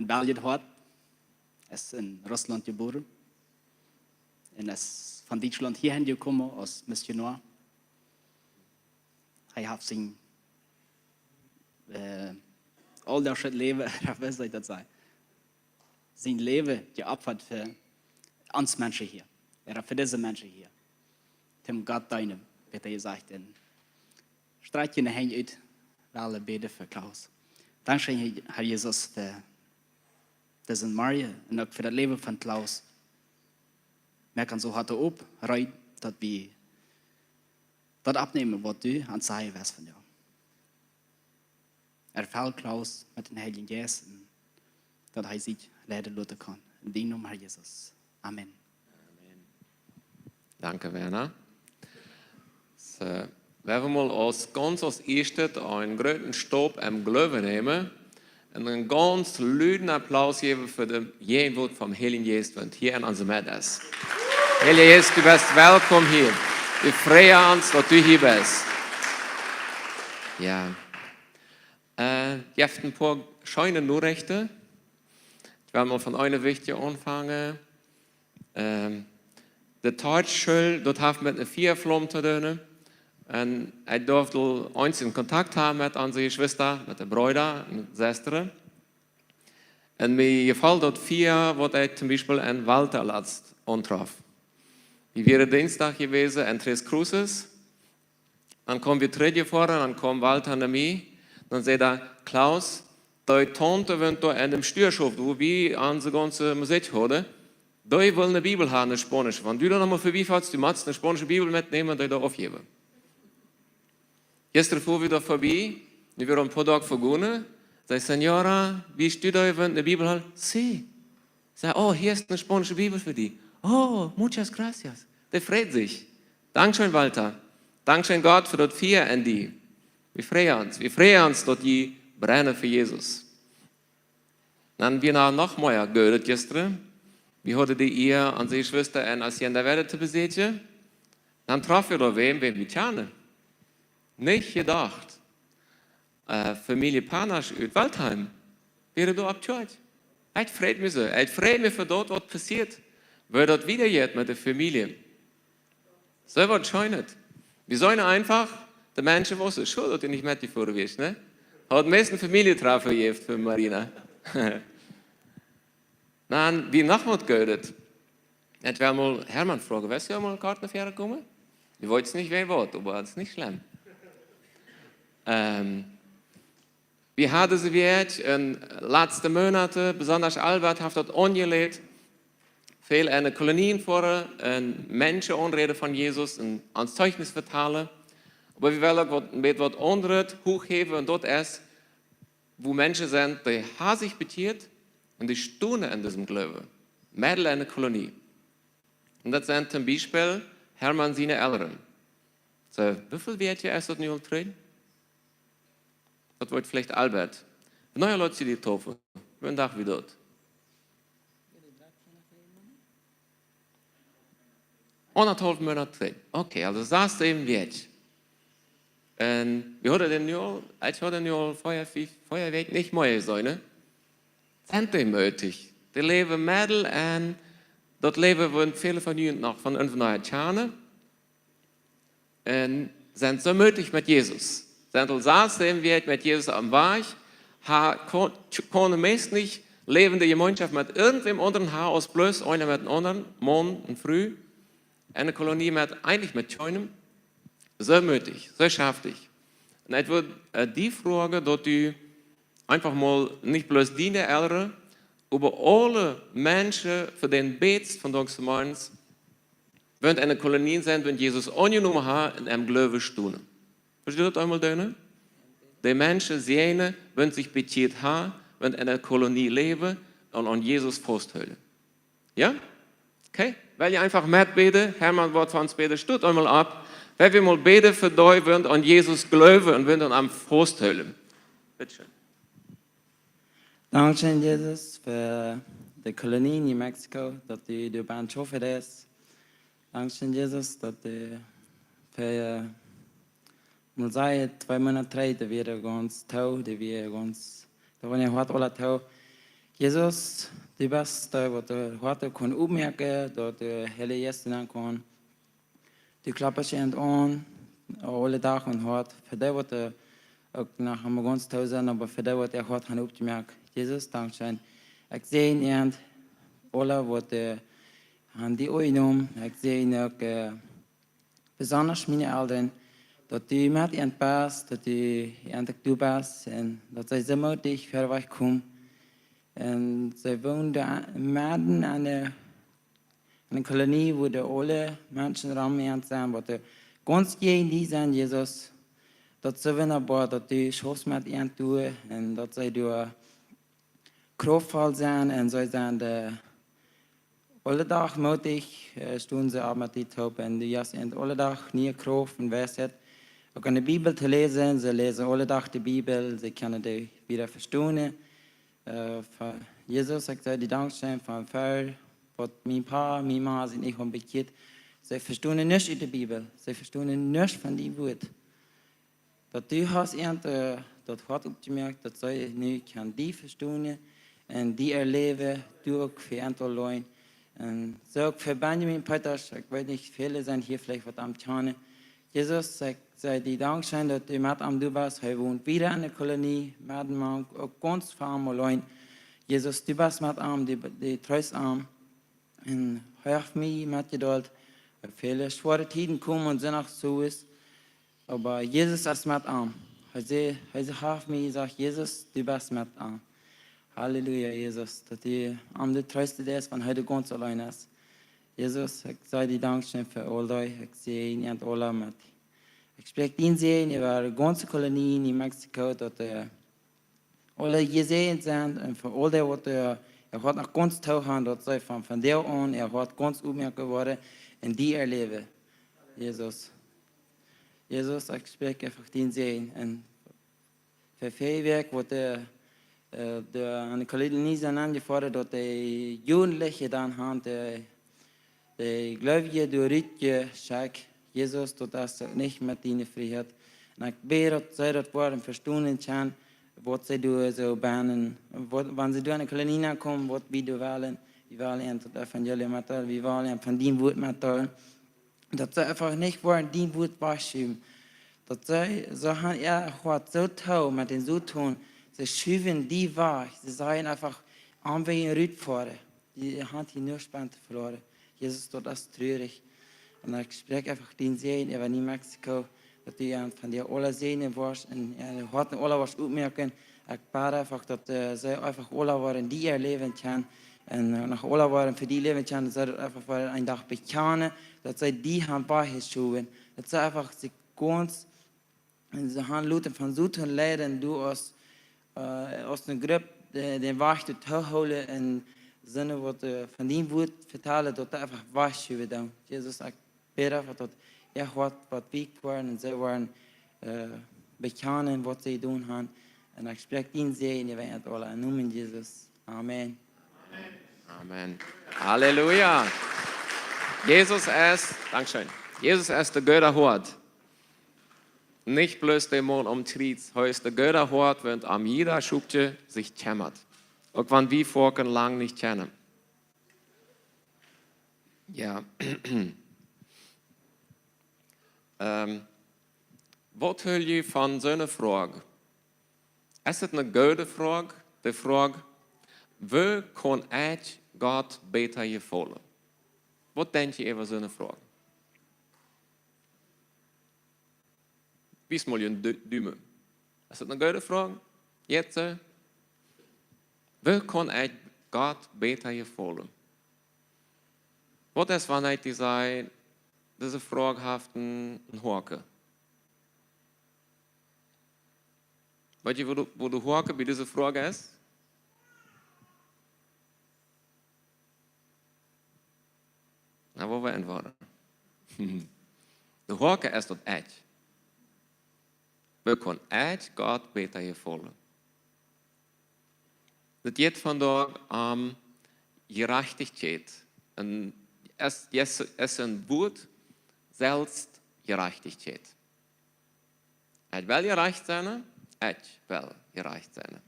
in Belgien hat. Er ist in Russland geboren. Und er ist von Deutschland hierhin gekommen als Missionar. Er hat sein all das Leben, wie soll ich das sagen, sein Leben geopfert für uns Menschen hier. Er hat für diese Menschen hier. Dem Gott deinem, wird er gesagt. Und streit je naar hen uit, alle beden voor Klaus. Dankzij Herr Jesus für diesen Maria und auch für das Leben von Klaus. Wir können so hart op, rein, dass wir das abnehmen, was du an Zeichen wirst von dir. Erfällt Klaus mit den Heiligen Geist, dass er sich leiden lassen kann. In dem Namen, Herr Jesus. Amen. Danke, Werner. So, wenn wir mal als erstes einen großen Stopp am Glauben nehmen und einen ganz lauten Applaus geben für den Jewort vom Heiligen Geist, wenn hier in unserem Mitte ist. Heiliger Geist, du bist willkommen hier. Wir freuen uns, dass du hier bist. Ja. Je hebt ein paar schöne Nachrichten. Ich werde mal von einer wichtigen anfangen. De Tatschule, dort hat mit einer Vierflamme zu tun. Und ich durfte eins in Kontakt haben mit unseren Schwestern, mit den Brüdern und Schwestern. Und mir gefällt dort vier, was ich zum Beispiel in Walter letzt antraf. Wir wären Dienstag gewesen in Tres Cruces. Dann kommen wir dritte vor, dann kommt Walter und mir. Dann sagt er, Klaus, deine Tante wohnt da in dem Stürschaft, wo wir unsere ganze Musik hören. Da will eine Bibel haben, eine Spanisch. Wenn du da nochmal vorbeifährst, du musst eine spanische Bibel mitnehmen und die da aufgeben. Gestern fuhren wir da vorbei, wir waren ein paar Tage vergangen. Sag, Senora, wie steht da, wenn eine Bibel hat? Sí. Sag, oh, hier ist eine spanische Bibel für dich. Oh, muchas gracias. Der freut sich. Dankeschön, Walter. Dankeschön, Gott, für das Vier in die. Wir freuen uns, dass die brennen für Jesus. Dann wir noch mehr gehört gestern. Wir hatten die ihr an seine Schwester in Hacienda Verde zu besitzen. Dann trafen wir da wem wir kennen. Nicht gedacht. Familie Panasch aus Waldheim. Wäre da ab Church. Ich freut mich so. Ich freut mich für dort, was passiert. Weil dort wieder geht mit der Familie. So was scheunet. Wir sollen einfach die Menschen wissen, schon, dass ihr nicht mit die vorwärts, ne? Hat die meisten Familientreffen gegeben für Marina. Dann, wie noch was gehört. Ich werde mal Hermann fragen, weißt du, mal Karten nachher kommen? Ich wollte es nicht, wer wird, aber es ist nicht schlimm. Wir hatten sie jetzt in den letzten Monaten, besonders Albert hat das angelegt, viel in den Kolonien vor, Menschen anreden von Jesus und ans Zeugnis vertalen. Aber wir wollen auch etwas anderes hochheben und dort ist, wo Menschen sind, die haben sich betiert und die stehen in diesem Glauben. Mädel in der Kolonie. Und das sind zum Beispiel Hermann seine Eltern. So, wie viel wird hier erst nu drin? Das wird vielleicht Albert. Neue Leute, die taufen. Wenn Tag wie dort. Anderthalb Monate drin. Okay, also das eben wird. Und wir hatten den Jahr, ich hatte den Jahr Feuerwehr nicht mehr sein, ne? Sind die möglich? Die leben Mädel und dort leben wollen viele von ihnen noch von irgendeiner Tschane und sind so möglich mit Jesus. Sind saßen wir mit Jesus am Weg, können meist nicht lebende Gemeinschaft mit irgendwem anderen haben, als bloß einer mit dem anderen, Morgen und früh, eine Kolonie mit, eigentlich mit keinem. So möglich, so schaftig. Und ich würde die Frage, dass du einfach mal nicht bloß die Eltern, aber alle Menschen für den Betz von Dr. Mainz, wenn eine Kolonie sind, wenn Jesus angenommen hat, in einem Glauben stehen. Versteht ihr das einmal, Döne? Die Menschen sehen, wenn sich betiert haben, wenn in einer Kolonie leben und an Jesus festhalten. Ja? Okay? Weil ihr einfach mitbeten, Hermann wird von uns beten, steht einmal ab. Wenn wir mal beten für euch, wollen an Jesus glauben und wollen am festhalten. Bitte schön. Dankeschön, Jesus, für die Kolonien in Mexiko, dass du beim Schaffen ist. Dankeschön, Jesus, dass du für mal sei 2 Monate treten, wir ganz toll, die wir ganz, da waren ja hart alle toll. Jesus, du bist der, wat de harte kon opmerken, dat de hele gästen aan kon. Du klappert je aan, alle dagen en hart. Voor dat wat ook nach hem ganz thuis zijn, aber voor dat wat hart gaan opmerken. Jesus, dankzij. Ik zie en alle wat aan die oornom. Ik zie ook besonders mijn ouderen, dat die met je past, dat die eindelijk toe past en dat zij zo moedig ver weg komen. En zij woonden midden aan een kolonie waar de alle mensen rammen zijn, wat de ganz die zijn, Jezus. Dat ze wunderbaar, dat die schoos met je doen en dat zij door krachtvol zijn en zij zijn de alle dag moedig, stonden ze op met die top en die jas en alle dag nieuwe kracht en wijsheid. Ook aan de Bibel te lezen, ze lezen alle dag de Bibel, ze kunnen die wieder verstaan. Voor Jezus, ik zou die dank zijn van veel, wat mijn pa, mijn ma zijn niet onbekend. Ze verstaan niets uit de Bibel, ze verstaan niets van die woord. Dat u has dat God opgemerkt, dat zij nu kan die verstaan en die erleven, doe ook voor aantal leuen. En zo ook voor Benjamin Peters, ik weet niet, velen zijn hier vielleicht wat am Tjane. Jesus, ik zei die dank zijn dat u met am du was, hij woont wieder in de kolonie, met man ook ganz farm leuen. Jesus, du bist met am, die treust am. En hij heeft mij met geduld. Viele schwere Tiden kommen und sind auch so ist. Aber Jesus ist mit am. Hij heeft mij gesagt, Jesus, du bist mit am. Halleluja, Jesus, dat die am de troost is van hij de ganz alleen is. Jesus, ik zei die dankzij voor al die. Ik zie niet alle met. Ik spreek die zin over de ganze kolonie in Mexico, dat alle gezien zijn en voor al die wat gaat nog ganz toe gaan, dat zij van deel aan, gaat ganz opmerken worden en die erleven. Jesus. Jesus, ik spreek even die zin en voor veel werk wat aan de kolonie zijn aangevorderd dat de Jugendlichen dan gaan, de Gläubige door Ritje, Schak, Jesus, dat is niet met die vrijheid. En ik bid dat zij dat worden verstaan kan, wat zij doen zo banen, wanneer ze door een kolonie komen, wat we willen. We willen het evangelie met we willen van die woord met dat zij einfach niet worden die woord waarschuwen. Dat zij zeggen, ja, God, zo touw met den zo tun. Sie schieben die weg. Sie sagen einfach, anwegen Rüdfahrer. Die haben die nur Spannend verloren. Jesus, das ist traurig. Und ich spreche einfach den Sehen über Mexiko, dass die von der alle Sehnen warst und hatten alle was aufmerken. Ich bete einfach, dass sie einfach alle waren, die erleben können. Und nach alle waren, für die leben können, dass sie einfach einen Tag bekennen, dass sie die haben beigeschoben. Dass sie einfach sich ganz, sie haben Leute von so tun leiden, du aus een groep den Weg te houden en zinnen wat van die woord vertalen, dat dat even waarschuwen dan. Jezus, ik bid even dat echt wat wiekt worden en ze worden bekennen wat ze doen gaan. En ik spreek die zegen in het alle. In noemen Jezus. Amen. Amen. Halleluja. Jesus ist, Dankeschön, Jesus ist der Götterhort. Nicht bloß Dämon umtritt, hij is de Götterhort, wenn am jeder Schubje sich kämmert. Auch wenn wir vorken lang nicht kennen. Ja. Wat hör je van zo'n vraag? Is het een goede vraag? De vraag, wie kan ik God beter gevolgen? Wat denk je over zo'n vraag? Wie mal een duimen. Is dat een goede vraag? Jetzt? Wie kan ik God beter gevolgen? Wat is wanneer die zei, deze vraag heeft een haken? Weet je wo de haken bij deze vraag is? Nou, wat we antwoorden. De haken is dat echt. We kunnen echt God beter gevolgen. Het gaat vandaag om gerechtigheid. En is een woord, zelfs gerechtigheid. Ik wil gerecht zijn, ik wil gerecht zijn.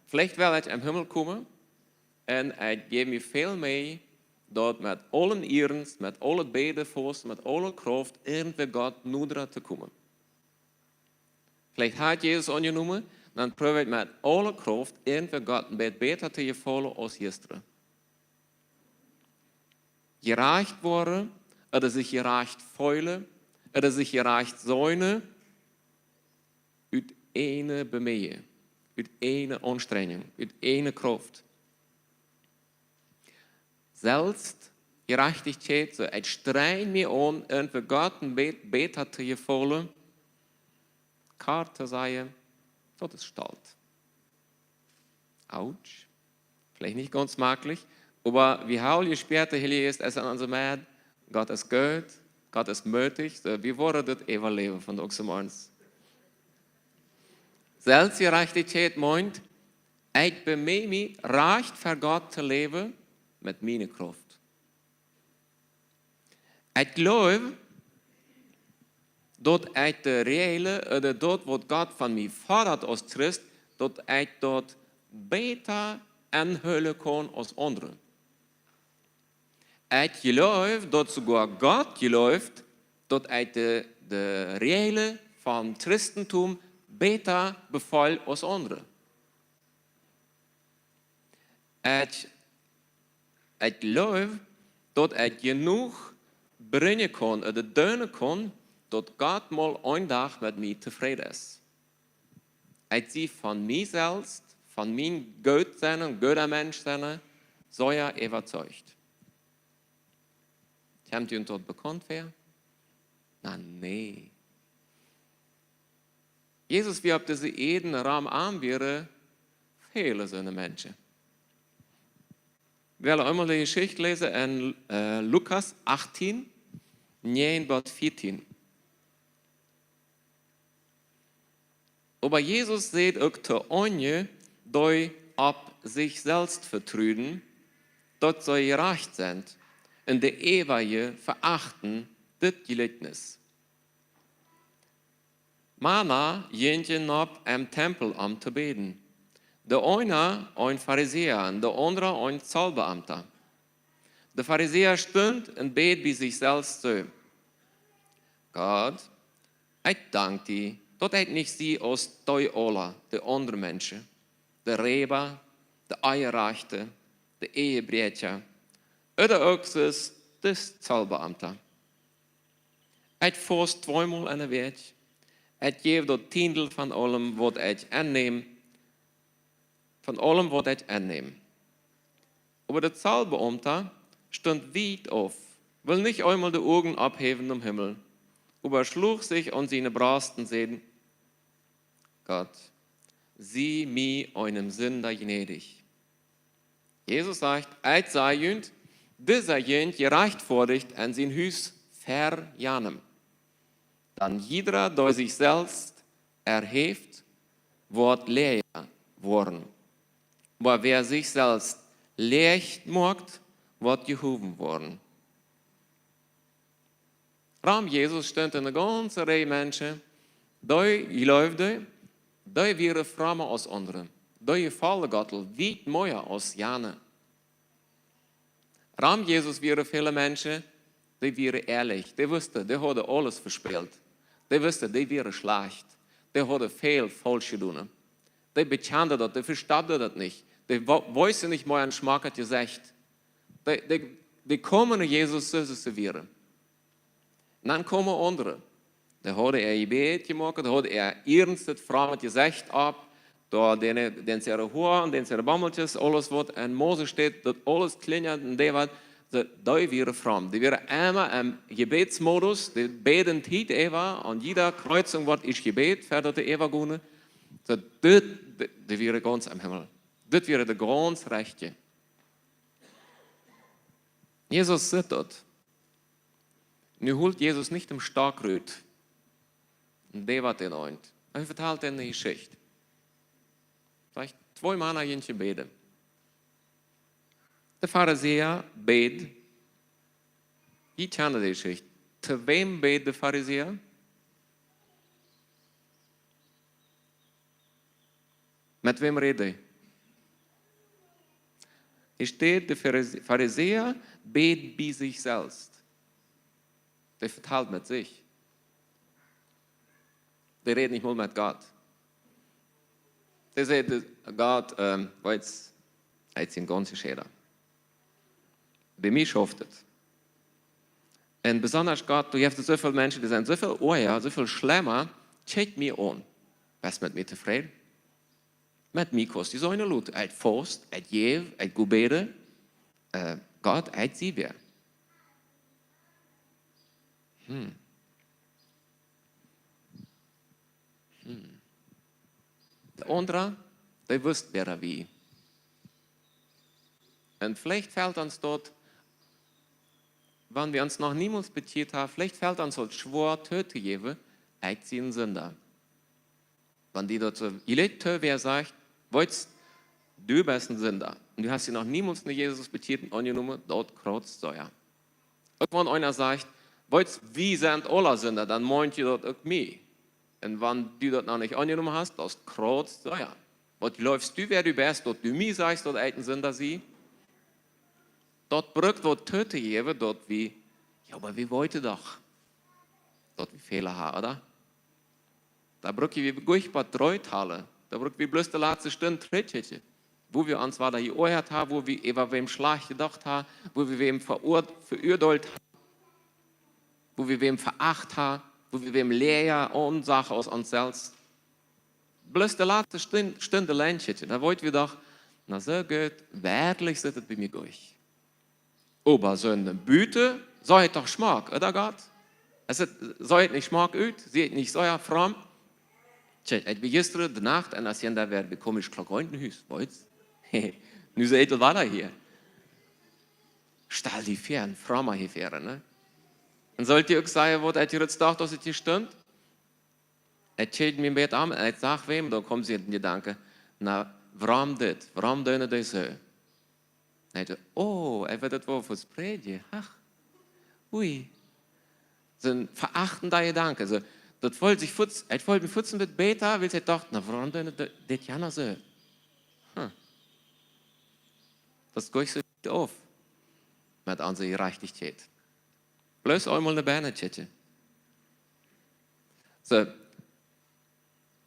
vielleicht wil ik in Himmel komen en het geeft me veel mee dat met alle eerens, met alle bedevoors, met alle kracht irgendwie God nodig te komen. Vielleicht hat Jesus angenomen, dan probeer ik met alle kracht irgendwie God een beetje beter te gevallen als gisteren. Gereicht worden, oder sich gereicht fühlen, oder sich gereicht zijn, uit ene bemühen, uit ene Anstrengung, uit ene Kraft. Selbst Gerechtigkeit, so het streng mir an, irgendwie Gott ein bisschen beter zu gefallen, klar zu sein, das ist stolz. Autsch. Vielleicht nicht ganz maglich, aber wie Paul später hier ist, es an unserem Mann, Gott ist gut, Gott ist möglich, so, wie wollen das überleben von uns? Selbstgerechtigkeit meint, ich bemühe mich, recht für Gott zu leben mit meiner Kraft. Ich glaube, dass ich de reële, oder dat wat Gott von mir fordert als Christ, dass ich dort beter aanhullen kan als anderen. Ich glaube, dass sogar Gott gelooft, dass ich de reële van Christentum beter beval als anderen. Ich glaube, dass ich genug brengen kan, oder deunen kan, dat Gott mal een dag met mij tevreden is. Ik zie van mijzelf, van mijn goed zijn, een goede mens zijn, zeer overtuigd. Hebt u dat bekend weer? Nou, nee. Jezus wie op deze eden raam aanbieden, vele zijn mensen. We willen eenmaal de geschichte lezen in Lukas 18, 9 tot 14. Aber Jesus sagt auch zu Onje, die auf sich selbst vertrüden, dass sie gerecht sind, in der ewige verachten das Gleichnis. Mana gingen op im Tempel am te beten. Der eine ein Pharisäer und der andere ein Zollbeamter. Der Pharisäer stund und bet bei sich selbst so: Gott, ich danke dir, dat ik niet zie als die alle, de andere mensen. De Reber, de Eierrechte, de Ehebrecher. Oder ook zoals de Zollbeamte. Ik vorst tweemaal in de weg. Ik geef dat tiendel van allem wat ik aanneem. Van allem wat ik aanneem. Aber de Zollbeamte stond weit auf, will nicht einmal die Augen abheben zum Himmel. Überschlug sich an seine Brust und sagte: Gott, sieh mir einem Sünder gnädig. Jesus sagt, ich sei jünd, dieser jünd gerechtfertigt an sein Hus verjanem. Dann jeder, der sich selbst erhebt, wird leer worden. Aber wer sich selbst leicht macht, wird gehoben worden. Ram Jesus stond in een ganze rij mensen, die geloofden, die waren frommer als anderen. Die gevallen Gottel weit mooier als Jane. Ram Jesus waren viele mensen, die waren ehrlich. Die wussten, die hadden alles verspeeld. Die wussten, die waren schlecht. Die hadden veel falsch gedaan. Die bekenden dat, die verstanden dat niet. Die wussten nicht mehr einen Schmack hat gesagt. Die kommen naar Jesus so zu werden. En dan komen anderen. Dan hadden gebed gemaakt, dan hadden eerst het vrouw gezegd op, door den ze horen, den ze bammeltjes, alles wat in Mose steht, dat alles klingelt en die wat, die waren vrouw. Die waren immer im Gebetsmodus, die beten tijd even, an jeder Kreuzung wordt is gebed, verder de Eva gehen. Die waren ganz am Himmel. Das wäre der ganz Rechte. Jesus sieht dort. Nu holt Jesus nicht im Starkröt. Und der war den Oint. Er vertelt eine Geschichte. Vielleicht 2 Männer gehen zu beten. Der Pharisäer bet. Wie kennen die Geschichte? Zu wem bet der Pharisäer? Mit wem rede ich? Hier steht, der Pharisäer betet bei sich selbst. Der verteilt mit sich. Der redet nicht mal mit Gott. Der sagt, Gott, weiß, ist ein ganzer Schäder. Bei mir schafft es. Und besonders Gott, du hast so viele Menschen, die sind so viel Ohr, so viel schlimmer, check mir an. Was mit mir zufrieden? Met mij kost die zo'n loot. Uit Faust, uit Jev, uit Gubede. Gott, uit Sibir. Der andere, der wusste wer wie. Und vielleicht fällt uns dort, wenn wir uns noch niemals beziert haben, vielleicht fällt uns dort schwor, töte jewe, uit zijn Sünder. Wenn die dort so, wer sagt, wolltest du bist ein Sünder und du hast dich noch niemals mit Jesus beziert und angenommen, dort kreuzt so ja. Irgendwann einer sagt, wolltest wie sind alle Sünder, dann meint ihr dort auch mich. Und wenn du dort noch nicht angenommen hast, das kreuzt so ja. Dort läufst du, wer du bist, dort du mir sagst, dort ein Sünder sie. Dort brückt, dort töte jewe, dort wie, ja, aber wie wollte doch. Dort wie Fehler haben, oder? Da brückt wie guchbar Treuthalle. Da braucht wir bloß die letzte Stunde treten, wo wir uns da gehört haben, wo wir über wem schlecht gedacht haben, wo wir wem verurteilt haben, wo wir wem veracht haben, wo wir wem Lehrer und Sachen aus uns selbst. Bloß die letzte Stunde Ländchen, da wollten wir doch, na so gut, wirklich sitzt bei mir durch. Aber so eine Büte, soll doch Schmack, oder Gott? Es soll nicht Schmack ut, sieht nicht so ja fromm. Tja, ich bin gestern die Nacht und als ich da wäre, bekomme ich gleich in den Haus. Weißt du? Nun so edel war da hier. Stell die fern, frommer hier fern, ne? Und sollte ich auch sagen, was ich jetzt dachte, dass es hier stimmt? Ich schaue mir im Bett an und ich sage wem, da kommt sie in den Gedanken, na, warum das? Warum döne das so? Und ich dachte, oh, er wird das wohl fürs Predigen. Ach, ui. So ein verachtender Gedanke. So, das wollte mich futzen mit Beta, weil ich dachte, na, warum denn das ja noch so? Das geht so nicht auf mit unserer Gerechtigkeit. Bloß einmal eine Beine tschätze. So,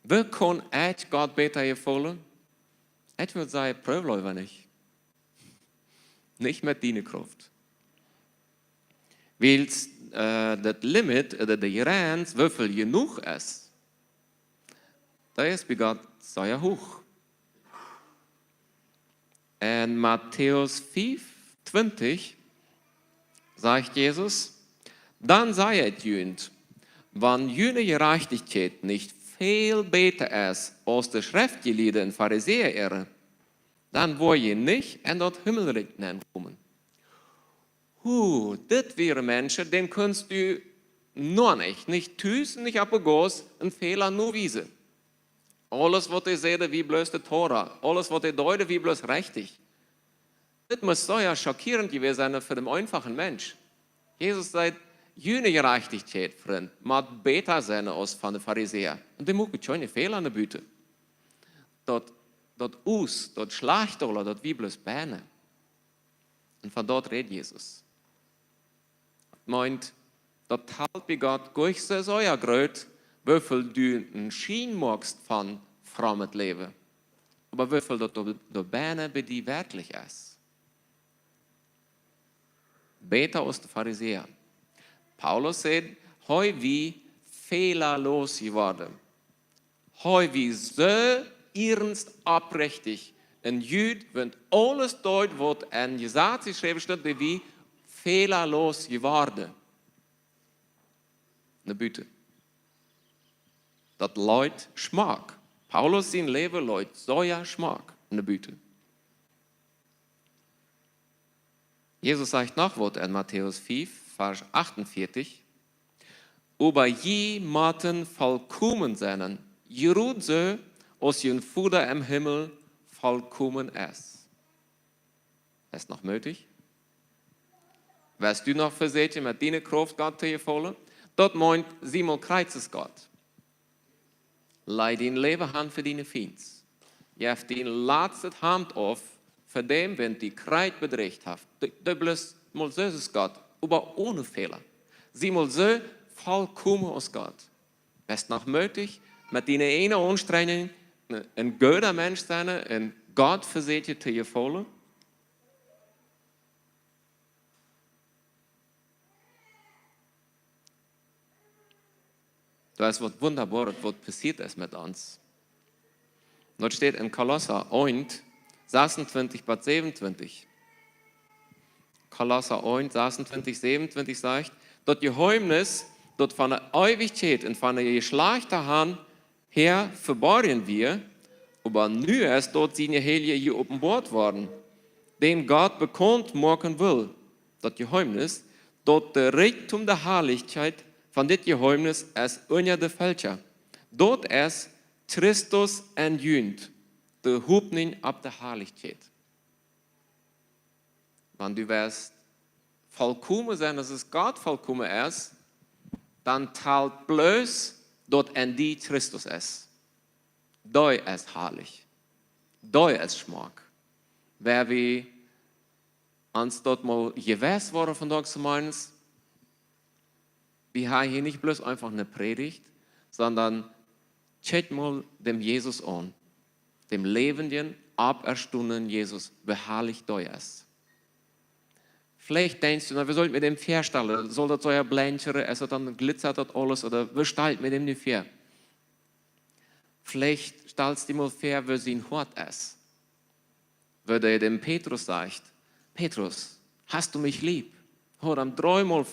wie kann ich Gott besser gefallen? Ich würde sagen, Prüfläufer nicht. Nicht mit deiner Kraft. Weil das Limit oder die Grenze, wie viel genug ist, da ist bei Gott sehr hoch. In Matthäus 5,20 sagt Jesus, dann sei es jünd, wenn jüne Gerechtigkeit nicht viel besser ist als die Schriftgelehrten und Pharisäer, dann wollen ihr nicht in das Himmelreich kommen. Das wäre Menschen, den kannst du noch nicht tüßen, nicht abgegos, einen Fehler nur wiesen. Alles, was ich sehe, wie bloß die Tora, alles, was ich deute, wie bloß richtig. Das muss so ja schockierend gewesen sein für den einfachen Mensch. Jesus sagt, jene Gerechtigkeit, Freund, mag besser sein als von den Pharisäern. Und die machen schon Fehler an der Büte. Dort schlecht oder dort wie bloß Beine. Und von dort redet Jesus. Meint, dort halt bei Gott gleich so ja gröt, wie viel du einen Schien magst von fremd Leben. Aber wie viel dort die Beine bei dir wirklich ist. Besser als die Pharisäer. Paulus sagt, heu wie fehlerlos geworden. Heu wie so ernst abrechtig. Ein Jüd, wenn alles dort wird, ein Gesetz geschrieben steht, wie fehlerlos geworden. Eine Büte. Das Leut Schmack. Paulus sein Leben Leut so ja Schmack. Eine Büte. Jesus sagt noch was in Matthäus 5, Vers 48. Aber jemanden vollkommen sein, geruht so, als ein Vater im Himmel vollkommen ist. Ist noch möglich? Weißt du noch versetzt mit deiner Kraft Gott zu gefallen? Dort meint Simon Kreuzes Gott. Leih dein Leben an für deine Feinde. je hebt die laatste hand auf, für dem, wenn die Kreid bedreigt hat. Du bist mal so ist Gott, aber ohne Fehler. Sie mal so vollkommen aus Gott. Best noch möglich, mit die eine Anstrengung, ein guter Mensch sein, ein Gott verseht je zu je volle. Das ist was Wunderbares, was passiert ist mit uns. Dort steht in Kolosser 1, 26 bis 27. Kolosser 1, 26, 27 sagt, dort Geheimnis, dort von der Ewigkeit und von der geschlechter Hand her verborgen wir, aber nu ist dort seine Heilige hier offenbart worden, den Gott bekannt machen will. Das Geheimnis, dort der Reichtum der Herrlichkeit von dit Geheimnis ist unter der Fälscher. Dort ist Christus entjünt, der Hupning ab der Herrlichkeit. Wenn du wirst vollkommen sein, dass es Gott vollkommen ist, dann teilt bloß dort in die Christus ist. Da ist herrlich. Da ist Schmack. Wer wir uns dort mal gewählt worden von dort zu meinen, wir haben hier nicht bloß einfach eine Predigt, sondern check mal dem Jesus an, dem lebenden, auferstandenen Jesus, wie herrlich da ist. Vielleicht denkst du, na, wir sollten mit dem Pferd stellen, soll das so ja blendschere, es dann glitzert das alles, oder wir stellen mit dem nicht Pferd. Vielleicht stellst du mal fair, wie sein Hort ist. Wenn er dem Petrus sagt, Petrus, hast du mich lieb? Hat am dreimal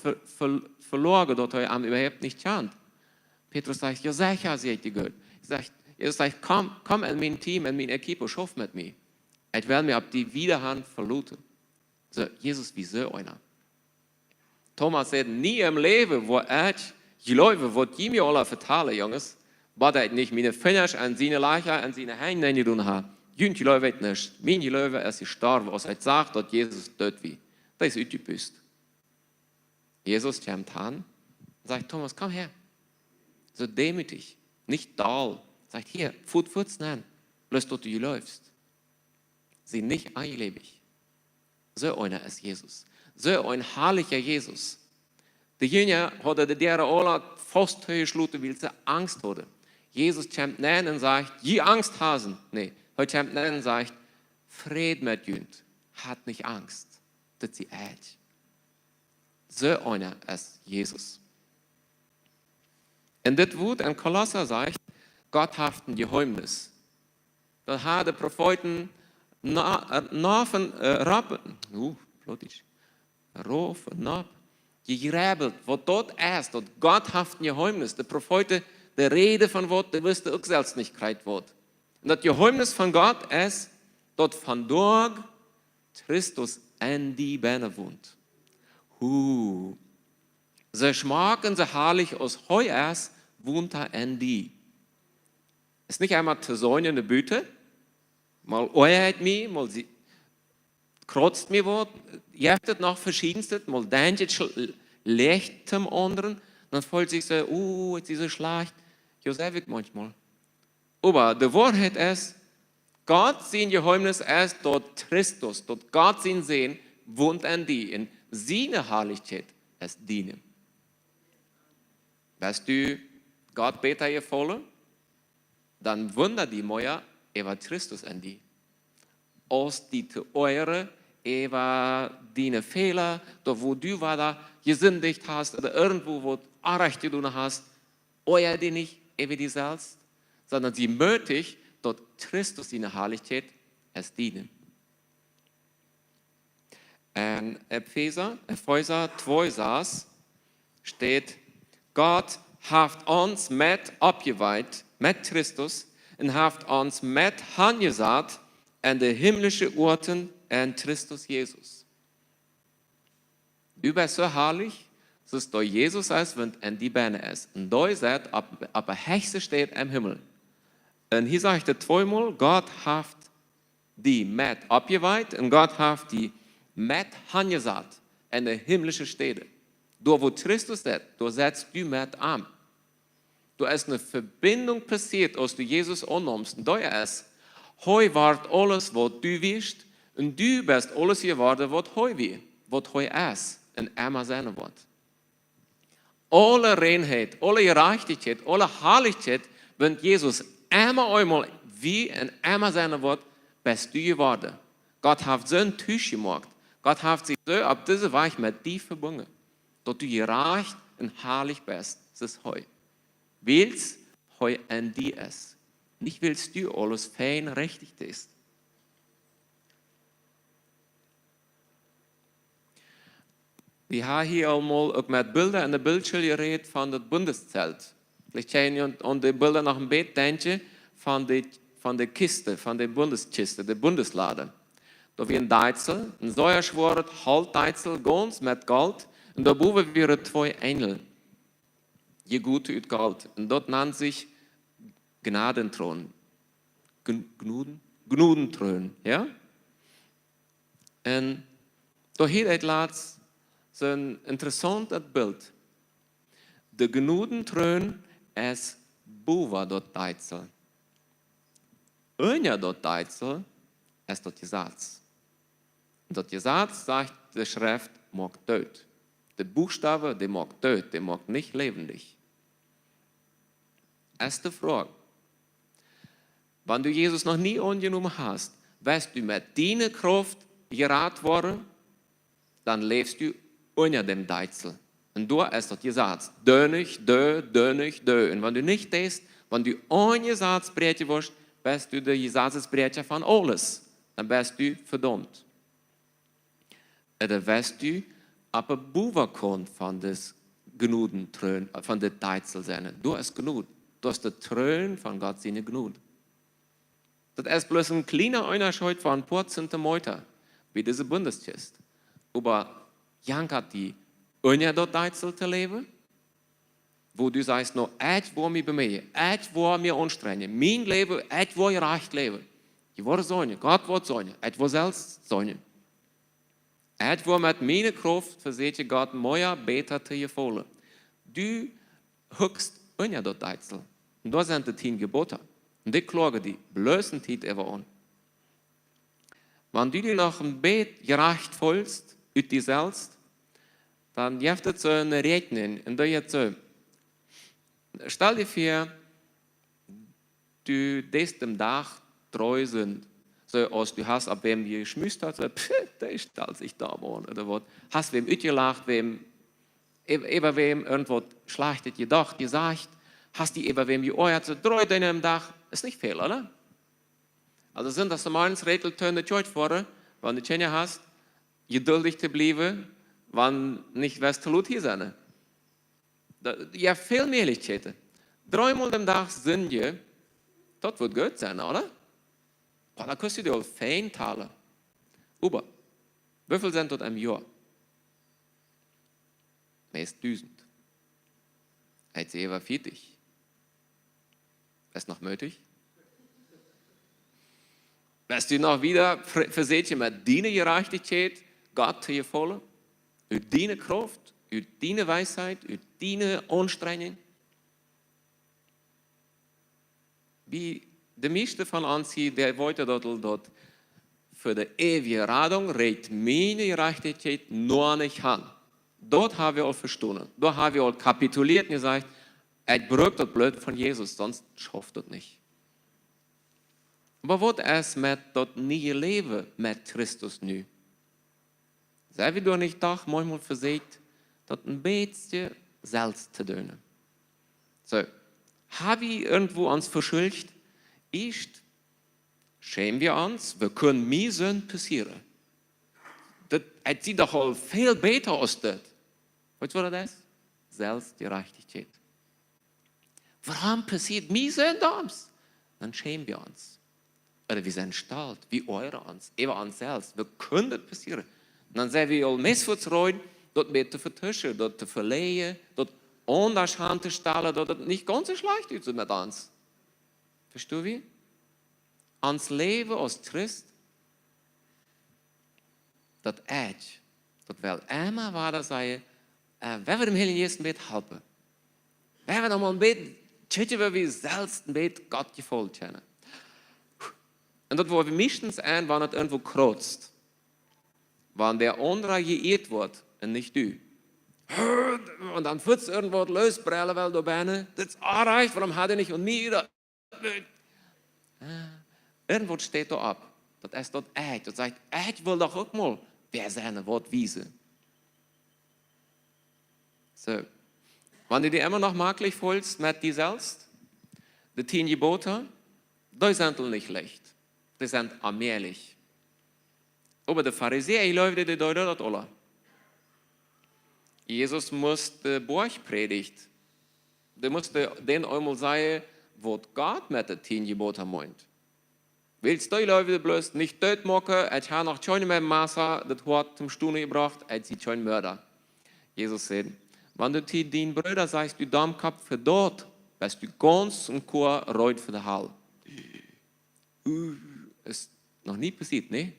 verloren, dort er am überhaupt nicht kannt. Petrus sagt, ja sicher, sagt die Gott. Jesus sagt, komm in mein Team, in mein Equipo, schaff mit mir. Ich werde mir ab die Widerhand verluten. So, Jesus, wie so einer. Thomas sagt, nie im Leben, wo ich glaube, wo die mir alle vertalen, Jungs, was ich nicht meine Finger an seine Leiche, an seine Hände nicht tun habe. Jüngst die Leute nicht. Mein Leute ist gestorben, als er sagt, dass Jesus tot wie. Das ist ütypisch. Jesus kommt an und sagt, Thomas, komm her. So demütig, nicht dull. Sagt, hier, Fuß nein, bloß dort du läufst. Sie nicht einlebig. So einer ist Jesus. So ein herrlicher Jesus. Die Jünger hatten der alle fast geschlossen, weil sie Angst hatten. Jesus kommt näher und sagt, je Angst hasen. Nee, heute kommt näher und sagt, Fried mit Jünd, hat nicht Angst. Das ist sie echt. So einer ist Jesus. Und das Wort in Kolosser sagt, Gott hat ein Geheimnis. Das hat der Propheten gerebelt, was dort ist, dort Gott hat ein Geheimnis. Der Propheten, der Rede von Gott, der wusste auch selbst nicht kreit wird. Und das Geheimnis von Gott ist, dort von dort Christus in die Beine wohnt. So schmacken, so herrlich aus Heu ist, wohnt er in die. Es ist nicht einmal zu sein in der Büte, mal euert mich, mal sie kratzt mir was, jeftet noch verschiedenste, mal denkt leicht zum anderen, dann fühlt sich so, jetzt ist so schlecht, Josef manchmal. Aber die Wahrheit ist, Gott sein Geheimnis ist dort Christus, dort Gott sein Sehen wohnt in die, in seine Herrlichkeit ist dienen. Weißt du, Gott beter gefallen, dann wundert die Meier, war Christus in die. Aus die zu eure, war deine Fehler, da wo du war da gesündigt hast, oder irgendwo, wo du Unrecht getan hast, euer die nicht, wie die selbst, sondern sie möglich, dort Christus in der Herrlichkeit es dienen. In Epheser 2 saß, steht, Gott hat uns mit abgeweiht, mit Christus, und hat uns mit angesagt an die himmlischen Orten in Christus Jesus. Du bist so herrlich, dass da Jesus ist, wenn in die Beine ist. Und da ist er, aber Hexe steht im Himmel. Und hier sagt er zweimal, Gott hat die mit abgeweiht und Gott hat die mit angesagt in die himmlischen Städte. Da wo Christus ist, da setzt du mit an. Da ist eine Verbindung passiert, als du Jesus annimmst. Und da ist Heu ward alles, wat du wist, en du best alles geworden wat heu wie, wat heu is, en immer zijn wordt. Alle reinheid, alle gerechtigheid, alle Herrlichkeit, wenn Jesus immer einmal wie en immer sein wird, bist du geworden. Gott hat so ein Tisch gemacht. Gott hat sich so auf diese Weise mit dir verbunden, dass du gerecht und herrlich bist. Das ist heu. Weil's heu in dir ist. Nicht willst du alles fein richtig ist. Wir haben hier einmal auch mit Bildern in der Bildschirm geredet von dem Bundeszelt. Vielleicht kann ich an die Bilder nach dem Bett denken von der Kiste, von der Bundeskiste, der Bundeslade. Da wie ein Deizel, ein säuerschworet Haltdeizel, ganz mit Gold, und da oben wären zwei Engel, je gute ut Gold. Und dort nennt sich Gnadenthron. Gnudenthron, ja? Und da hier etwas so ein interessantes Bild. Der Gnudenthron ist boven dort Deizel. Einer dort Deizel ist dort Gesetz. Und dort Gesetz sagt, die Schrift mag töt. Der Buchstabe, der mag töt, der mag nicht lebendig. Erste Frage. Wenn du Jesus noch nie angenommen hast, wirst du mit deiner Kraft gerat worden, dann lebst du unter dem Deizel. Und da ist das Gesetz. Dönig, dö. Und wenn du nicht tust, wenn du ein Gesetzbrecher wirst, bist du der Gesetzbrecher von alles. Dann bist du verdammt. Oder wirst du aber Buverkon von des Gnudentrön, von der Deizel sein. Du hast Gnud. Du hast der Trön von Gott seine Gnud. Das ist bloß ein kleiner Unterschied von ein paar Zentimeter, wie diese Bundeskiste. Aber Jank hat die unter der Deizel zu leben, wo du sagst, no, ich will mich bemühen, ich will mich anstrengen, mein Leben, ich will recht leben. Ich will sein, Gott will sein, ich will selbst sein. Ich will mit meiner Kraft versuchen, Gott mehr besser zu gefallen. Du huckst unter der Deizel. Und da sind die 10 Gebote. Und die klagen die blößen Tiet immer an. Wenn du dir nach dem Bett gerecht fühlst, ut dir selbst, dann gibt es so eine Rechnung. Und da jetzt so, stell dir vor, du bist dem Tag treu sind. So, als du hast, ab wem du geschmüsst hast, so, der ist, als ich da war, oder was. Hast wem utgelacht, über wem irgendwas schlechtes gedacht, gesagt, hast die über wem geäuert, so, treu deinem am Tag, ist nicht viel, oder? Also sind das meines Räteltöne Deutsch vor, wenn du Tschenja hast, geduldig zu bleiben, wenn nicht was zu tun hier sein. Ja, viel Möglichkeiten. 3-mal am Tag sind je, das wird gut sein, oder? Oh, da kannst du dir auch fein teilen. Aber, wie viel sind dort im Jahr? Meist 1000. Jetzt über 40. Ist noch möglich? Wirst du noch wieder versuchen, mit deiner Gerechtigkeit Gott zu gefallen? Mit deiner Kraft, mit deiner Weisheit, mit deiner Anstrengung? Wie der meiste von uns hier, der wollte dort für die ewige Radung, redet meine Gerechtigkeit nur nicht an. Dort haben wir auch verstanden. Dort haben wir auch kapituliert und gesagt, ich brauche das Blut von Jesus, sonst schafft das nicht. Aber was ist mit das neue Leben mit Christus nu? Sei wie du nicht doch manchmal versucht, das ein bisschen selbst zu tun. So, habe ich irgendwo uns verschuldet? Ist, schämen wir uns, wir können mir Sünden passieren. Das sieht doch auch viel besser aus das. Weißt du, was das ist? Selbstgerechtigkeit. Warum passiert mir Sünden? Dann schämen wir uns. Oder wir sind stolz, wie eure uns, über uns selbst. Wir können das passieren. Und dann sehen wir all Missvertrauen, dort mit zu vertuschen, dort zu verleihen, dort anders anzustellen, dort nicht ganz so schlecht ist mit uns. Verstehst du wie? Ans Leben als Christ, das Edge, das will immer weiter sein, wenn wir dem Heiligen Geist ein bisschen helfen. Wenn wir noch mal ein bisschen, wie wir selbst ein bisschen Gott gefällt haben. Und dat wordt meestens aan wanneer het irgendwo kreuzt. Wanneer der andere geëerd wordt en niet du. Und dann wird es irgendwo losbrellen, weil du bist. Das ist erreicht, warum hat er nicht und mir? Irgendwo steht da ab. Das ist dort echt. Das sagt, ich will doch auch mal wer seine Wort wiesen. So. Wenn du dir immer noch maglich fühlst mit dir selbst, die 10 Gebote, die sind nicht leicht. Die sind allmählich. Aber die Pharisäer, die deuten das alle. Jesus musste Borgpredigt. Der musste den einmal sagen, was Gott mit den 10 Geboten meint. Willst du die Leute bloß nicht töten machen, ich habe noch schon mehr Maße, das Wort zum Stunde gebracht, als sie schon Mörder. Jesus sagt, wenn du deinen Brüder sagst, du Dammkopf für dort, bist du ganz und Chor reut für den Hall. Ist noch nie passiert, ne?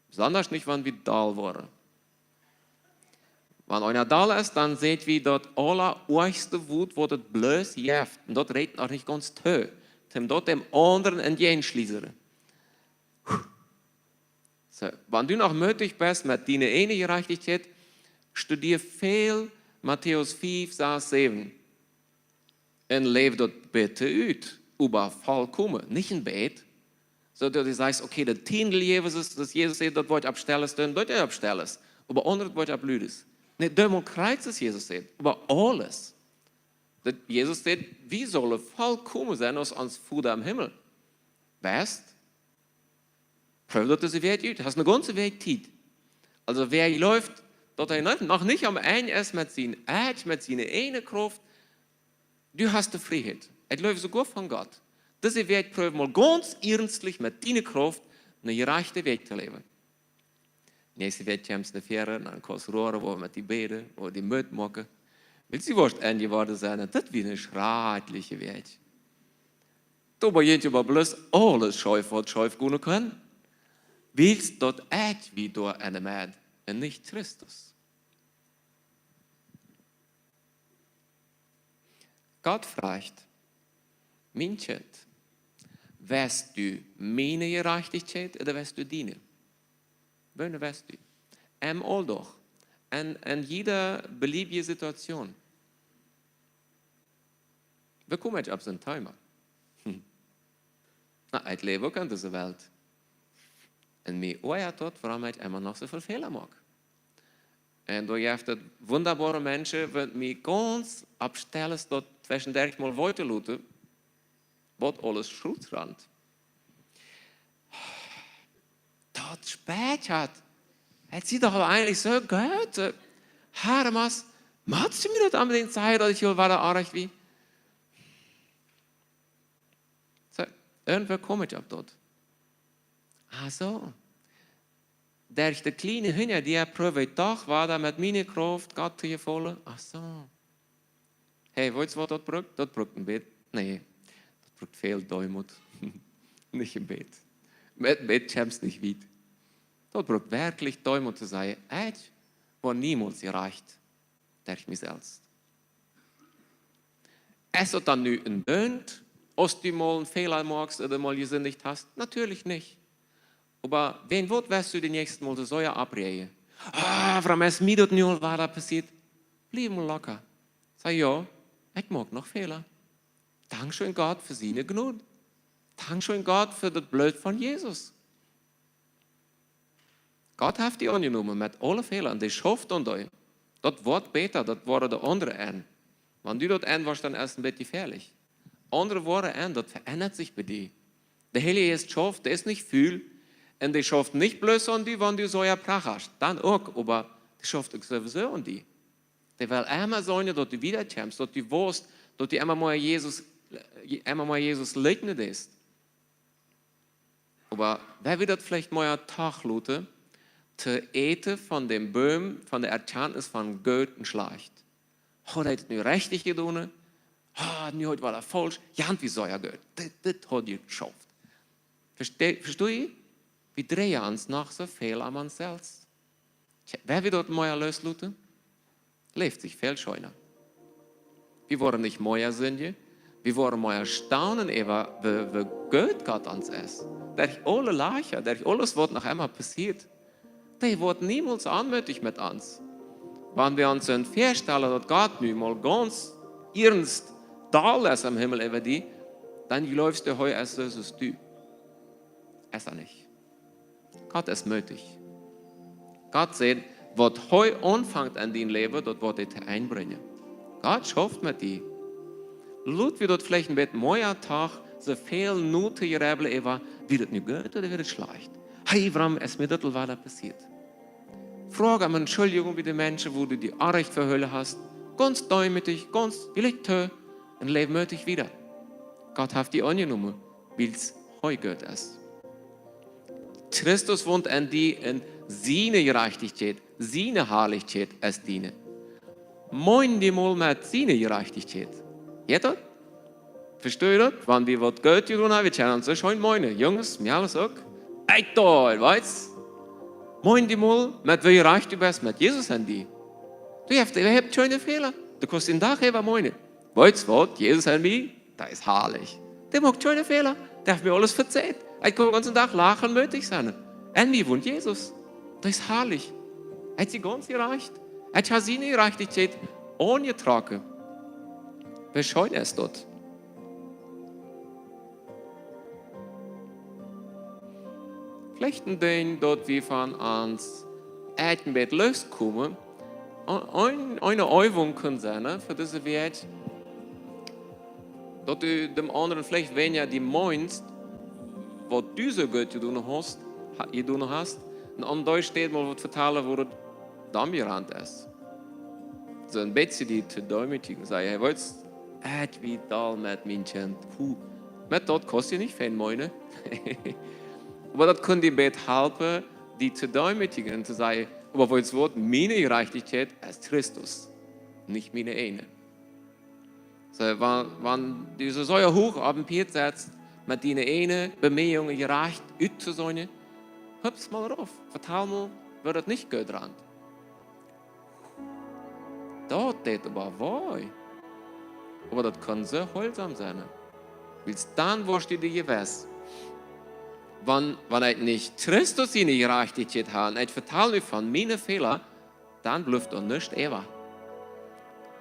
Besonders nicht, wenn wir da waren. Wenn einer da ist, dann seht wie dort allererste Wut, wo das bloß jäft. Und dort redet noch nicht ganz toll. Dem dort dem anderen entgegenschließen. So, wenn du noch möglich bist mit deiner eine Gerechtigkeit, studier viel Matthäus 5, Vers 7. Und lebe dort bitte uit. Über vollkommen, nicht in Bett. So dass du sagst, okay, der Tiendel Jesus, das Jesus sagt, das wollte ich abstellen, dann dort abstellen. Aber andere wollte ich ablüden. Nicht Demokratie, das Jesus sagt, aber alles. Das Jesus sagt, wie soll vollkommen sein als uns Vater im Himmel? Weißt? Prüf dort diese Welt uit. Hast eine ganze Welt Zeit. Also wer läuft, dort noch nicht am Ende ist mit seiner eigenen Kraft, du hast die Freiheit. Es läuft sogar von Gott. Diese Welt prüft mal ganz ernstlich mit deiner Kraft eine gerechte Weg zu leben. Nächste Welt kommt es eine Fähre, dann kannst du rohren, wo wir mit die Bäder, wo wir die Mütt machen. Willst du was Ende geworden sein? Das ist wie eine schreckliche Welt. Da beginnt aber bloß alles schäuf, was schäuf gehen können. Willst du dort echt wie durch eine Mann und nicht Christus? Gott fragt, mein Kind, wärst du meine Gerechtigkeit oder wärst du deine? Wanneer wärst du? All doch. In jeder beliebige Situation. Wir kommen jetzt auf so einen Timer. Na, ich lebe auch in dieser Welt. Und mir ärgert dort, warum ich immer noch so viele Fehler mache. Und da gibt es wunderbare Menschen, die mich ganz abstellen, dort zwischendurch mal weiterluten, was alles schuld dran. Dort spät hat. Es sieht doch eigentlich so gut. Hermas, machst du mir das an den Zeit, dass ich war da arg wie? So, irgendwer komme ich ab dort. Ach so. Der ich der kleine Hühner, die prüft doch, war da mit meiner Kraft Gott zu gefallen. Ach so. Hey, weißt du, was dort brückt? Dort brückt ein Bett. Nee, dort brückt viel Däumut. Nicht im Bett. Mit Bett kommst du nicht weit. Dort braucht wirklich Däumut zu sein, ich war niemals erreicht, durch mich selbst. Es hat dann nicht ein Bund, als du mal einen Fehler machst oder mal gesündigt hast? Natürlich nicht. Aber wen wird, wirst du den nächsten Mal so abreden? Warum ist mir das nicht was da passiert? Bleib mal locker. Sag ja, ich mag noch Fehler. Dankeschön Gott für seine Gnade. Dankeschön Gott für das Blut von Jesus. Gott hat die angenommen mit allen Fehlern, die schafft und euch. Das wird besser, das war der andere ein. Wenn du dort ein warst, dann ist es ein bisschen gefährlich. Andere Worte ein, das verändert sich bei dir. Der Heilige Geist schafft, der ist nicht viel, und der schafft nicht bloß an die, wenn du so ein Prach hast. Dann auch, aber der schafft auch sowieso an die. Der will einmal sagen, dass du wiederkommst, dass du weißt, dass du einmal mal Jesus leugnet ist. Aber wer wird das vielleicht mal einen Tag luten, zu eten von dem Baum, von der Erkenntnis von Gott und Schlecht. Hat er das nicht richtig getan? Nicht heute war er falsch. Ja, und wie soll er Gott? Das hat er geschafft. Verstehst du? Wir drehen uns nach so viel an uns selbst. Wer wird dort mehr losluten? Lebt sich viel schöner. Wir wollen nicht mehr Sünde. Wir wollen mehr staunen, wie Gott uns ist. durch alle Leichen, durch alles, was noch einmal passiert, die wird niemals anmütig mit uns. Wenn wir uns feststellen, dass Gott nun mal ganz ernst da ist am Himmel über die, dann läufst du heute erst so, als du. Es ist nicht. Gott ist möglich. Gott sagt, was heute anfängt an dein Leben, das wird er einbringen. Gott schafft mit dir. Lut wir dort vielleicht ein bisschen mehr Tag, so viel Minuten gerebelt, wie das nicht gut oder wie das schlecht. Hey, warum ist mir das weiter passiert? Frage um Entschuldigung bei den Menschen, wo du die Anrecht verhüllen hast. Ganz demütig, ganz vielleicht ein Leben möglich wieder. Gott hat die angenommen, weil es heute gut ist. Christus wohnt an die in seine Gerechtigkeit, seine Herrlichkeit als diene. Moin die mal mit seine Gerechtigkeit. Geht das? Versteht ihr das? Wenn wir was Geld tun haben, wir kennen uns schon meine. Jungs, mir alles auch. Ey, da, weißt du? Moin die mal, mit wie reich du bist, mit Jesus an die. Du hast keine Fehler. Du kannst den Tag eben meine. Weißt du was? Jesus an mich, das ist herrlich. Der macht keine Fehler. Der hat mir alles verzeiht. Ich kann den ganzen Tag lachen, möglich sein. An mir wohnt Jesus. Das ist herrlich. Er hat sie ganz gereicht. Er hat seine Gerechtigkeit angetragen. Wie schön ist das? Vielleicht ein Ding, dort wir von uns ein Bett loskommen, eine Übung können sein für diese Welt, dass du dem anderen vielleicht weniger die meinst, was du so gut getan hast, und an Deutsch steht mal was vertellen, wo das dann gerannt ist. So ein bisschen die zu demütigen, sagen, hey, wolltest du wie da mit Menschen? Mit dort kostet nicht viel, meine. Aber das kann die Bett helfen, die zu demütigen und zu sagen, aber wo das Wort, meine Gerechtigkeit ist Christus, nicht meine eine. So, wenn du so hoch auf den Piet setzt, mit deiner eine Bemühungen gerecht zu sein, hüpf's mal drauf. Vertal mal, wird das nicht gut dran. Das ist aber wahr. Aber das kann so heilsam sein. Weil dann wirst du dir gewiss. Wenn ich nicht Christus in die Gerechtigkeit habe, ich verteile mich von meinen Fehlern, dann bleibt auch nicht ewig.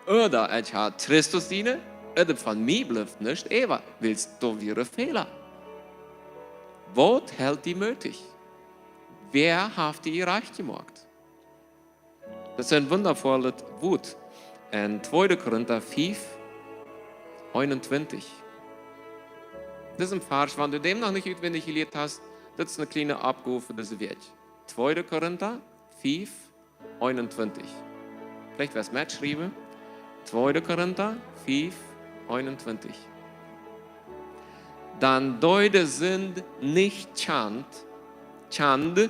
Oder ich habe Christus in, oder von mir bleibt nicht ewig, weil es da wäre Fehler. Was hält die möglich? Wer hat die gerecht gemacht? Das ist ein wundervolles Wort. In 2. Korinther 5, 21. Das ist ein Vers, wenn du dem noch nicht auswendig gelesen hast, das ist eine kleine Abgabe für diese Welt. 2. Korinther 5, 21. Vielleicht wäre es mitgeschrieben. 2. Korinther 5, 21. Dann Deutsche sind nicht Schande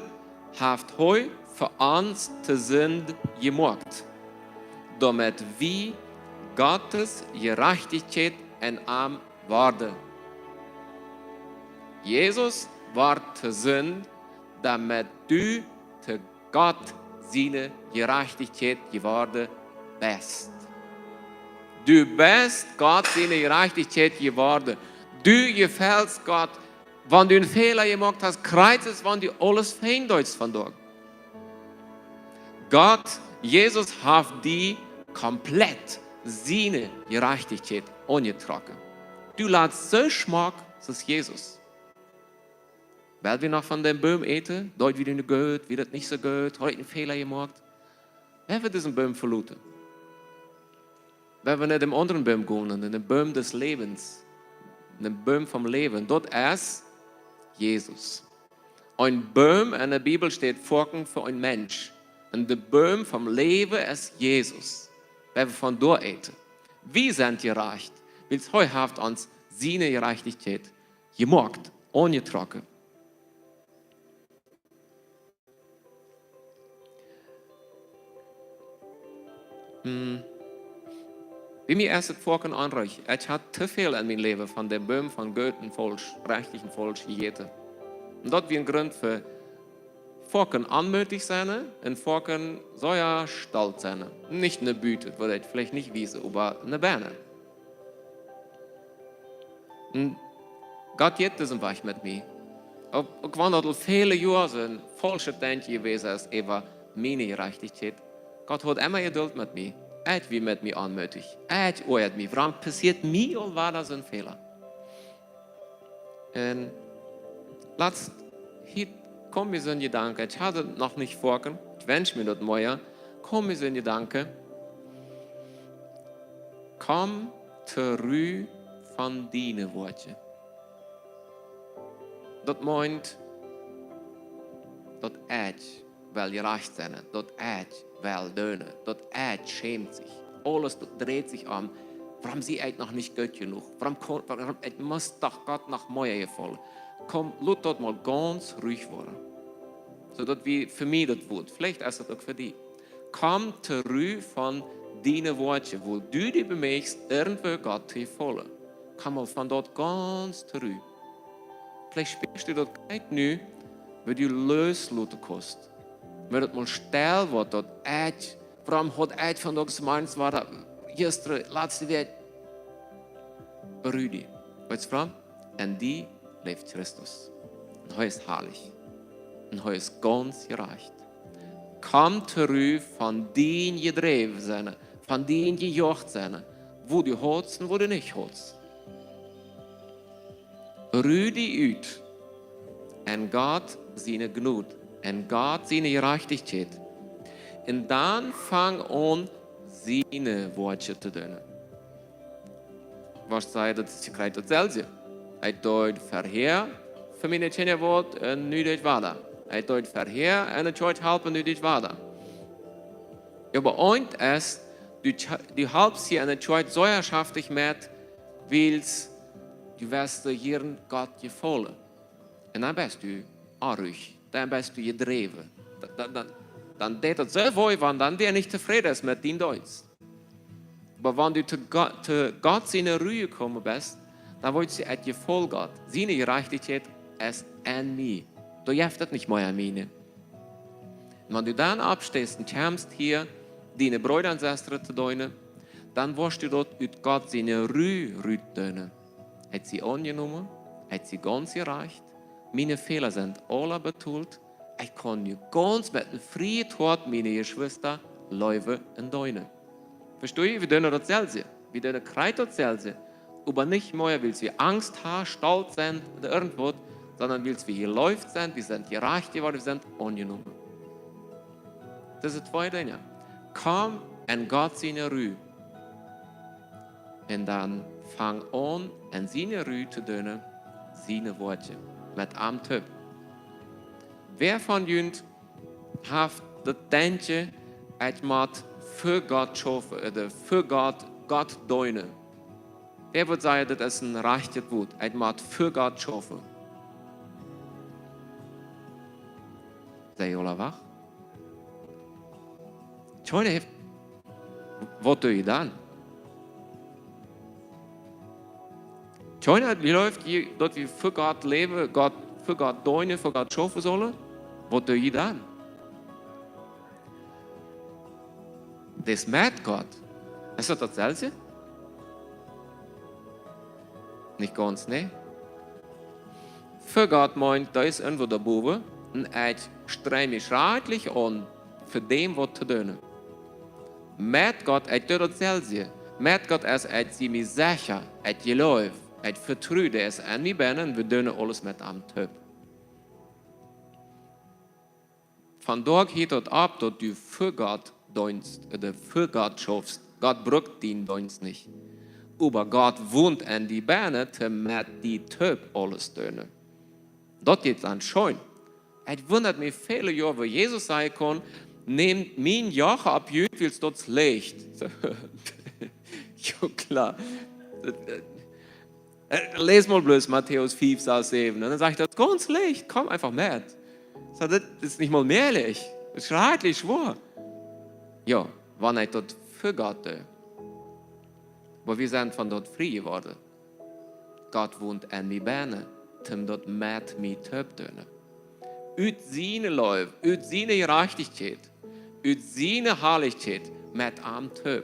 haft heu für uns zu sind gemacht, damit wir Gottes Gerechtigkeit in ihm werden. Jesus war zu Sünd, damit du zu Gott seine Gerechtigkeit geworden bist. Du bist Gott seine Gerechtigkeit geworden. Du gefällst Gott. Wenn du einen Fehler gemacht hast, kreuz es, wenn du alles feindeutst von dort. Gott, Jesus hat die komplett seine Gerechtigkeit angetragen. Du lässt so Schmack, das ist Jesus. Weil wir noch von dem Baum eten, dort wieder nicht gut, wieder nicht so gut, heute einen Fehler gemacht. Wer wird diesen Baum verlassen? Wenn wir nicht dem anderen Baum gehen, in den Baum des Lebens, in den Baum vom Leben, dort ist Jesus. Ein Baum in der Bibel steht Forken für ein Mensch. Und der Baum vom Leben ist Jesus. Wenn wir von dort eten. Wir sind gerecht, weil es heute hat uns seine Gerechtigkeit gemacht, angetragen. Wie mir erst Forken anreich, ich hatte zu viel in meinem Leben von dem Baum von Goethen falsch, rechtlichen falsch gegessen. Und dort wie ein Grund für Forken anmutig sein und Forken soll ja stolz sein. Nicht eine Büte, würde ich vielleicht nicht wissen, aber eine Berne. Und Gott geht diesen Weg mit mir. Ook wanneer dat viele Jahre zijn, falsche Denken gewesen ist über meine Gerechtigkeit. Gott hat immer Geduld mit mir. Er wie mit mir anmutig. Er oort mir. Warum passiert mir al war das ein Fehler? Und laatst, hier kommt mir so ein Gedanke, ich hatte noch nicht vorgekommen, ich wünsche mir das morgen, kommt mir so ein Gedanke, komm zurück von deinen Worten. Dat meint, dat ich wel gerecht zijn, dat ich wel deunen, dat ich schämt sich. Alles dreht sich um, warum sie ich noch nicht gut genug? Warum ich muss doch Gott nach mir gefallen? Komm, lass das mal ganz ruhig werden. So dat wie für mich das Wort, vielleicht ist das auch für dich. Komm zurück von deinen Worten, wo du dich bemühst, irgendwo Gott zu gefallen. Komm mal von dort ganz zurück. Vielleicht spürst du das nicht nu, weil du loslassen kannst. Wenn das mal still wird, dat ich, warum hat ich von das meins war, dat gestern, letzte Woche, beruhig dich. Weißt du warum? Und die lebt Christus. Und er ist herrlich. Und er ist ganz gerecht. Komm zurück von den gedreven zijn, von den gejocht zijn, wo du hast und wo du nicht hast. Ruh dich uit en Gott seine Gnut en Gott seine Gerechtigkeit. Und dann fang an, seine Worte zu tun. Was sei das? Je krijgt hetzelfde. Hij doet verheer voor mijn tjene woord en nu dit water. Hij doet verheer en het wordt helpen nu dit water. Aber eint es, du helpst hier en het wordt zo herschaftlich met, wils du wirst hier Gott gefallen. Und dann bist du arg, dann bist du gedreven. Dann deed het zo voor, want dann der nicht zufrieden ist mit dem Deutsch. Aber wenn du zu Gott seine Ruhe gekommen bist, dann wird sie et gefallen Gott. Seine Gerechtigkeit ist an mir. Du jeftet nicht mehr an mir. Und wenn du dann abstehst und kommst hier, deine Brüder und Schwestern zu deinen, dann wirst du dort mit Gott seine Ruhe rüten. Hat sie angenommen, hat sie ganz gereicht. Meine Fehler sind alle betont. Ich kann nu ganz mit einem freien Tod meine Geschwister leben und deinen. Verstehe ich? Wir tun dasselbe. Wir tun dasselbe. Aber nicht mehr, weil wir Angst haben, stolz sind oder irgendwas, sondern weil wir hier läuft sind, wir sind gerecht geworden, wir sind angenommen. Das sind zwei Dinge. Komm und Gott seine Ruhe. Und dann fang an, in seine Ruhe zu tun, seine Worte. Mit einem Typ. Wer von euch hat das Denken, ich muss für Gott schaffen oder für Gott dienen? Wer würde sagen, das ist ein rechtes Wort? Ich muss für Gott schaffen. Seid ihr alle wach? Schön, was tue ich dann? Schön, wie läuft hier, dort wir für Gott leben, für Gott dienen, für Gott schaffen sollen? Was tue ich dann? Das merkt Gott. Ist das dasselbe? Nicht ganz, ne? Für Gott meint, da ist irgendwo der Bube und ich streng mich schrecklich an, für dem, was zu tun. Mit Gott, ich tue dasselbe. Mit Gott ist, ich sie mich sicher, ich glaube, ich vertraue, der ist an mir bin und wir tun alles mit einem Typ. Von dort geht es ab, dass du für Gott dienst oder für Gott schaffst. Gott braucht den Dienst nicht. Aber Gott wohnt in die Beine, mit die Typ alles tun. Das geht dann schon. Es wundert mich viele Jahre, wo Jesus sagen kann, nehmt mein Joch ab, weil es dort leicht. Ja, klar. Les mal bloß Matthäus 5, Vers 7. Und dann sagt er, das ist ganz leicht, komm einfach mit. Das ist nicht mal mehrlich. Das ist schrecklich schwer. Ja, wenn ich dort für Gott tue. Aber wir sind von dort frei geworden. Gott wohnt in mir Beine, um dort mit mir zu tun. Uit seine Liebe, uit seine Gerechtigkeit, uit seine Herrlichkeit mit einem Typ.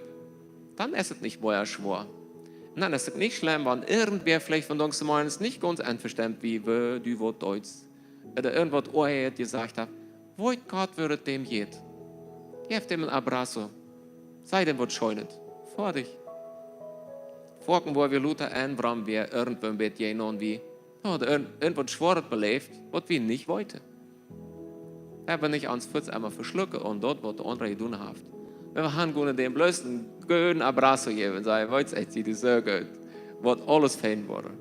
Dann ist es nicht mehr schwer. Und dann ist es nicht schlimm, wenn irgendwer vielleicht von uns meines nicht ganz einverstanden, wie du Deutsch oder irgendwas vorher gesagt hat, wo Gott würde dem geht. Gebt ihm ein Abrazo. Sei dem was scheunet. Vor dich. Vorken, wo wir Luther einbringen, wir irgendwann mit jenen wie, oder irgendwas Schweres belebt, was wir nicht wollten. Wir haben nicht ans Fuß einmal verschlucken und dort, was der andere tun hat. Wir haben gerne dem bloß einen guten Abrazo geben, sagen, was ist die so gut, was alles fein wurde.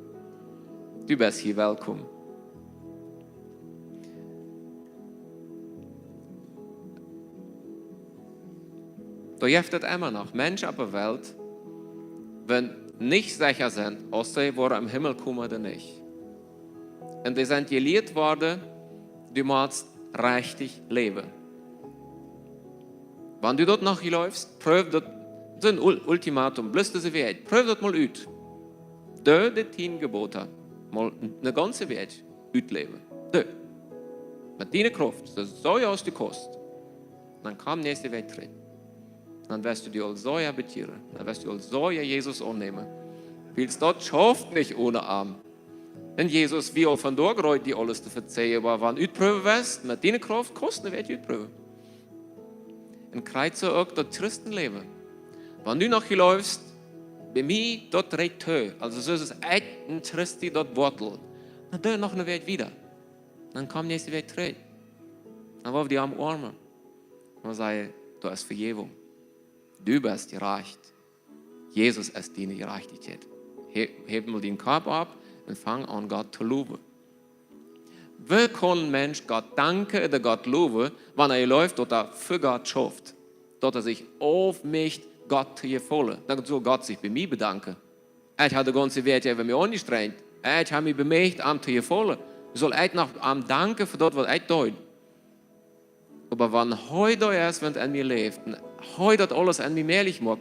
Du bist hier willkommen. Da gibt es immer noch Menschen auf der Welt, wenn nicht sicher sind, ob sie wohl im Himmel kommen oder nicht. Und die sind gelehrt worden, du musst richtig leben. Wenn du dort nachläufst, prüf das, das ist ein Ultimatum, bloß diese Welt, prüf das mal aus. Die 10 Gebote, mal eine ganze Welt ausleben. Mit deiner Kraft, das soll aus der Kost. Dann kam die nächste Welt drin. Dann wirst du die als Säuer betieren. Dann wirst du als Säuer Jesus annehmen. Weil es dort schafft nicht ohne Arm. Denn Jesus, wie auch von dort gereut, die alles zu verzeihen, aber wenn du utprüfen wirst, mit deiner Kraft, kostet eine Welt utprüfen. Und kreuz so auch das Christenleben. Wenn du noch läufst, bei mir dort recht höher, also so ist es echt ein Christi dort Wortel, dann dort noch eine Welt wieder. Dann kommt die nächste Welt rein. Dann warf die am Arme. Und sage, da ist Vergebung. Du bist gerecht. Jesus ist deine Gerechtigkeit. Heb mal den Kopf ab und fang an, Gott zu loben. Wie kann ein Mensch Gott danken oder Gott loben, wenn er läuft, dass er für Gott schafft? Dass er sich aufmacht, Gott zu gefallen. Dann soll Gott sich bei mir bedanken. Ich habe die ganze Welt über mich angestrengt. Ich habe mich bemüht, ihm zu gefallen. Ich soll echt noch ihm danken für das, was ich tue. Aber wenn heute ist, wenn er an mir lebt, und heute das alles an mir möglich macht,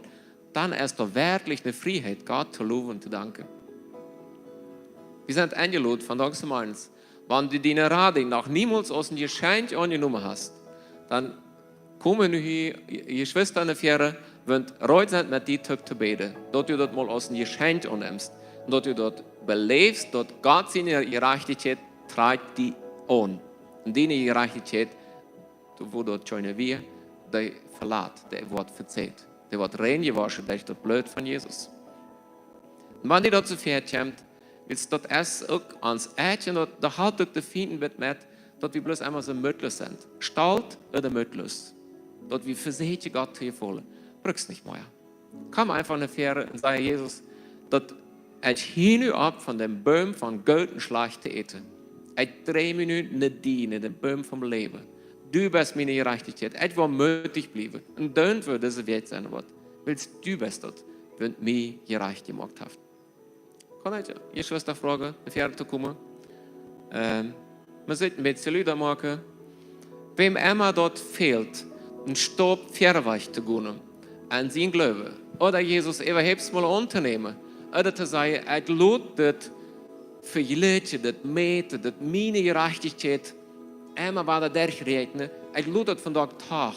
dann ist da wirklich eine Freiheit, Gott zu loben und zu danken. Wir sind eingeladen von Tag zum Eins. Wenn du deine Rading noch niemals aus dem Geschenk angenommen hast, dann kommen hier Geschwister in der Fähre, wenn reut sind mit dir zu beten, dass du das mal aus dem Geschenk annimmst, dass du dort belebst, dass Gott seine Gerechtigkeit treibt die an. Und deine Gerechtigkeit, wo dort schon wir, der verlässt, der wird verzeiht. Der wird reingewaschen durch das Blut von Jesus. Und wenn die dort zu Pferd kommt, willst du das erst auch ans Ätchen, und da halt auch der Finden wird mit, dass wir bloß einmal so mütlos sind. Stalt oder mütlos. Dass wir versehen Gott hier voll. Brückst nicht mehr. Komm einfach in die Fähre und sag Jesus, dass ich hin ab von dem Baum von Gold und Schlecht zu essen. Ich 3 Minuten nicht dienen, den Baum vom Leben. Du bist meine Gerechtigkeit. Ich will mutig bleiben. Und dann wird diese Welt sein, was willst du bist dort, wenn du mich gerecht gemacht hast. Kann ich ihr Schwester fragen, in Fähre zu kommen? Wir sollten ein bisschen Leute machen. Wem immer dort fehlt, einen Stopp Fährweich zu gehen, an sein Glauben, oder Jesus überhaupt mal unternehmen, oder zu sagen, ich lade das für die Leute, das Mädchen, das meine Gerechtigkeit, immer weiter durchrechnen, ich lade das von Tag zu Tag.